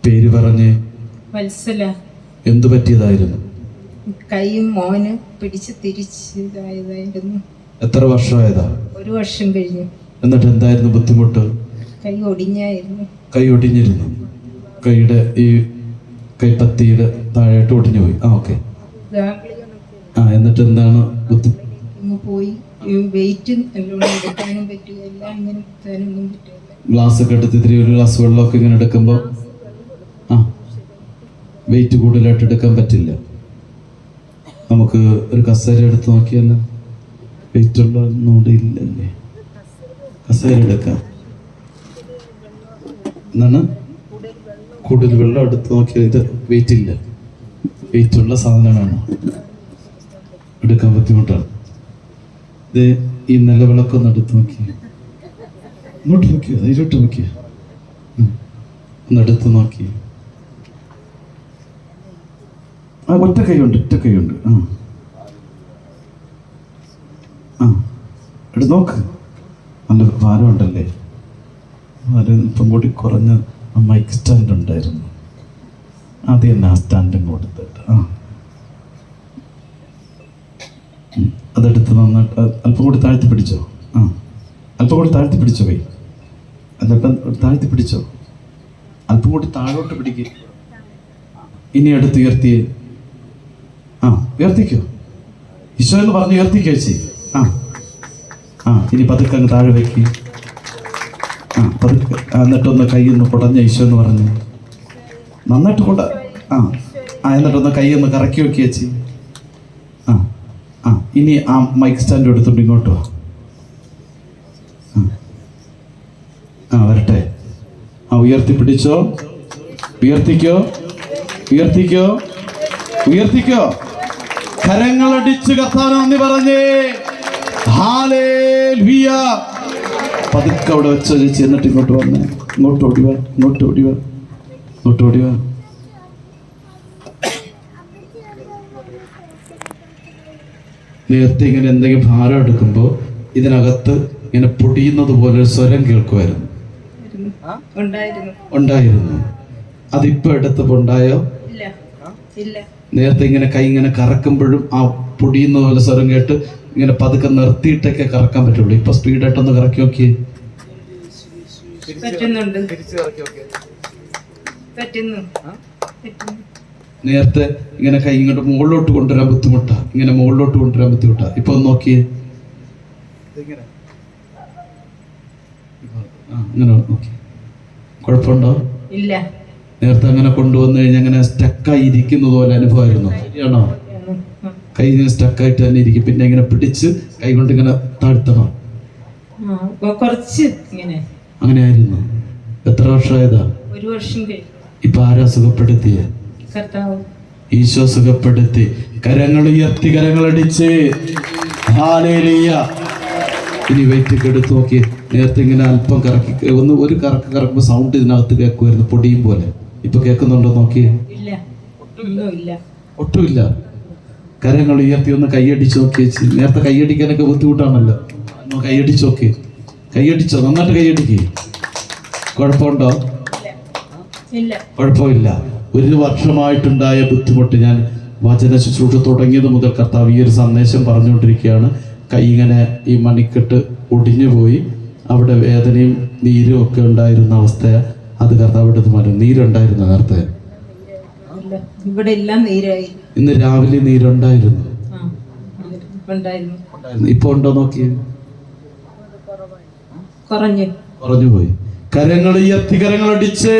പേര് പറഞ്ഞ്. വത്സല. എന്തു പറ്റിയതായിരുന്നു? കൈയും മോന് പിടിച്ച് തിരിച്ചതായിരുന്നു. എത്ര വർഷമായതാ? 1 വർഷം കഴിഞ്ഞു. എന്നിട്ട് എന്തായിരുന്നു ബുദ്ധിമുട്ട്? കൈ ഒടിഞ്ഞായിരുന്നു. കൈ ഒടിഞ്ഞിരുന്നു. കൈയുടെ ഈ കൈപ്പത്തിയുടെ താഴോട്ട് ഒടിഞ്ഞു പോയി. ഓക്കെ. എന്നിട്ട് എന്താണ് പോയി വെയിറ്റ് നല്ലോണം എടുക്കാനും പറ്റുക, എല്ലാം ഇങ്ങനെ കുത്താനൊന്നും പറ്റില്ല. ഗ്ലാസ് ഒക്കെ എടുത്ത് ഇത്തിരി ഒരു ഗ്ലാസ് വെള്ളമൊക്കെ ഇങ്ങനെ എടുക്കുമ്പോൾ വെയിറ്റ് കൂടുതലായിട്ട് എടുക്കാൻ പറ്റില്ല. നമുക്ക് ഒരു കസേര എടുത്ത് നോക്കിയല്ലോ, വെയിറ്റ് ഉള്ളതുകൊണ്ട് ഇല്ലല്ലേ. കസേര എടുക്കാം എന്നാണ്. കൂടുതൽ വെള്ളം എടുത്ത് നോക്കിയാൽ ഇത് വെയിറ്റ് ഇല്ല. വെയിറ്റ് ഉള്ള സാധനമാണ്, എടുക്കാൻ ബുദ്ധിമുട്ടാണ്. ഇത് ഈ നിലവിളക്കൊന്ന് എടുത്ത് നോക്കിയ, ഇങ്ങോട്ട് നോക്കിയോ, അതിലോട്ട് നോക്കിയ, ഒന്നെടുത്ത് നോക്കി. ഒറ്റ കൈയുണ്ട്. എടുത്ത് നോക്ക്. നല്ല ഭാരം ഉണ്ടല്ലേ. ഭാരം ഇപ്പം കൂടി കുറഞ്ഞ മൈക്ക് സ്റ്റാൻഡ് ഉണ്ടായിരുന്നു, അത് തന്നെ ആ സ്റ്റാൻഡും കൊടുത്തിട്ട് അതെടുത്ത് നന്നായിട്ട് അല്പം കൂടി താഴ്ത്തി പിടിച്ചോ. അല്പം കൂടി താഴ്ത്തി പിടിച്ചോ. കൈ അല്പം താഴ്ത്തി പിടിച്ചോ. അല്പം കൂടി താഴോട്ട് പിടിക്കുക. ഇനി എടുത്ത് ഉയർത്തിയേ. ഉയർത്തിക്കോ. ഈശോ എന്ന് പറഞ്ഞ് ഉയർത്തിക്കോ ചേച്ചി. ഇനി പതുക്കെ അങ്ങ് താഴെ വയ്ക്ക്. പതുക്കെ. എന്നിട്ടൊന്ന് കൈയൊന്ന് കുടഞ്ഞ ഈശോ എന്ന് പറഞ്ഞ് നന്നായിട്ട് എന്നിട്ടൊന്ന് കൈയൊന്ന് കറക്കി വെക്കുക ചേച്ചി. ഇനി ആ മൈക്ക് സ്റ്റാൻഡ് എടുത്തോണ്ട് ഇങ്ങോട്ട് വാ. വരട്ടെ. ഉയർത്തി പിടിച്ചോ. ഉയർത്തിക്കോ. കരങ്ങളടിച്ച് കർത്താവിന് നന്ദി പറഞ്ഞേ. ഹല്ലേലൂയ. പതുക്കെ അവിടെ വെച്ചോ ചേച്ചി. എന്നിട്ട് ഇങ്ങോട്ട് വന്നേ. ഇങ്ങോട്ട് ഓടിവാ. നേരത്തെ ഇങ്ങനെ എന്തെങ്കിലും ഭാരം എടുക്കുമ്പോൾ ഇതിനകത്ത് ഇങ്ങനെ പൊടിയുന്നത് പോലെ ഒരു സ്വരം കേൾക്കുമായിരുന്നു. ഉണ്ടായിരുന്നു. അതിപ്പോ എടുത്തപ്പോൾ ഉണ്ടായോ? നേരത്തെ ഇങ്ങനെ കൈ ഇങ്ങനെ കറക്കുമ്പോഴും ആ പൊടിയുന്ന പോലെ സ്വരം കേട്ട് ഇങ്ങനെ പതുക്കെ നിർത്തിയിട്ടൊക്കെ കറക്കാൻ പറ്റുള്ളൂ. ഇപ്പൊ സ്പീഡായിട്ടൊന്ന് കറക്കി നോക്കിയേ. നേരത്തെ ഇങ്ങനെ കൈ ഇങ്ങോട്ട് മുകളിലോട്ട് കൊണ്ടുവരാൻ ബുദ്ധിമുട്ടാ. ഇപ്പൊ ഒന്ന് നോക്കിയേ. അങ്ങനെ നോക്കി. കുഴപ്പമുണ്ടോ? ഇല്ല. നേരത്തെ അങ്ങനെ കൊണ്ടുവന്നു കഴിഞ്ഞാൽ അങ്ങനെ സ്റ്റക്കായി ഇരിക്കുന്നത് പോലെ അനുഭവമായിരുന്നു. ശരിയാണോ? കൈ ഇങ്ങനെ സ്റ്റക്കായിട്ട് തന്നെ ഇരിക്കും. പിന്നെ ഇങ്ങനെ പിടിച്ച് കൈ കൊണ്ട് ഇങ്ങനെ താഴ്ത്തണം. അങ്ങനെ ആയിരുന്നു. എത്ര വർഷമായതാ? 1 വർഷം കഴിഞ്ഞു. ഇപ്പൊ ആരാ സുഖപ്പെടുത്തിയ? ഈശോ സുഖപ്പെടുത്തി. കരങ്ങൾ ഉയർത്തി, കരങ്ങളടിച്ച്. ഹല്ലേലൂയ. ഇനി വെയിറ്റ് എടുത്ത് നോക്കി. നേരത്തെ ഇങ്ങനെ അല്പം കറക്കി ഒരു കറക്കുമ്പോൾ സൗണ്ട് ഇതിനകത്ത് കേൾക്കുമായിരുന്നു, പൊടിയും പോലെ. ഇപ്പൊ കേൾക്കുന്നുണ്ടോ നോക്കിയേ? ഒട്ടുമില്ല. കരങ്ങൾ ഉയർത്തി ഒന്ന് കൈയടിച്ച് നോക്കി ചേച്ചി. നേരത്തെ കൈയടിക്കാനൊക്കെ ബുദ്ധിമുട്ടാണല്ലോ. കൈയടിച്ച് നോക്കി. കൈയടിച്ചോ? നന്നായിട്ട് കൈയടിക്കേ. കുഴപ്പമുണ്ടോ? കുഴപ്പമില്ല. 1 വർഷമായിട്ടുണ്ടായ ബുദ്ധിമുട്ട് ഞാൻ വചന ശുശ്രൂഷ തുടങ്ങിയത് മുതൽ കർത്താവ് ഈ ഒരു സന്ദേശം പറഞ്ഞുകൊണ്ടിരിക്കുകയാണ്. കൈ ഇങ്ങനെ ഈ മണിക്കെട്ട് ഒടിഞ്ഞു പോയി, അവിടെ വേദനയും നീരും ഒക്കെ ഉണ്ടായിരുന്ന അവസ്ഥ അത് കർത്താവ് എടുത്ത് മാറ്റും. നീരുണ്ടായിരുന്നു നേരത്തെ? ഇവിടെ എല്ലാം നീരായി. ഇന്ന് രാവിലെ നീരുണ്ടായിരുന്നു. ഇപ്പൊ ഉണ്ടോ നോക്കിയേ? കുറഞ്ഞു പോയി. കരങ്ങൾ ഉയർത്തി, കരങ്ങളടിച്ച്.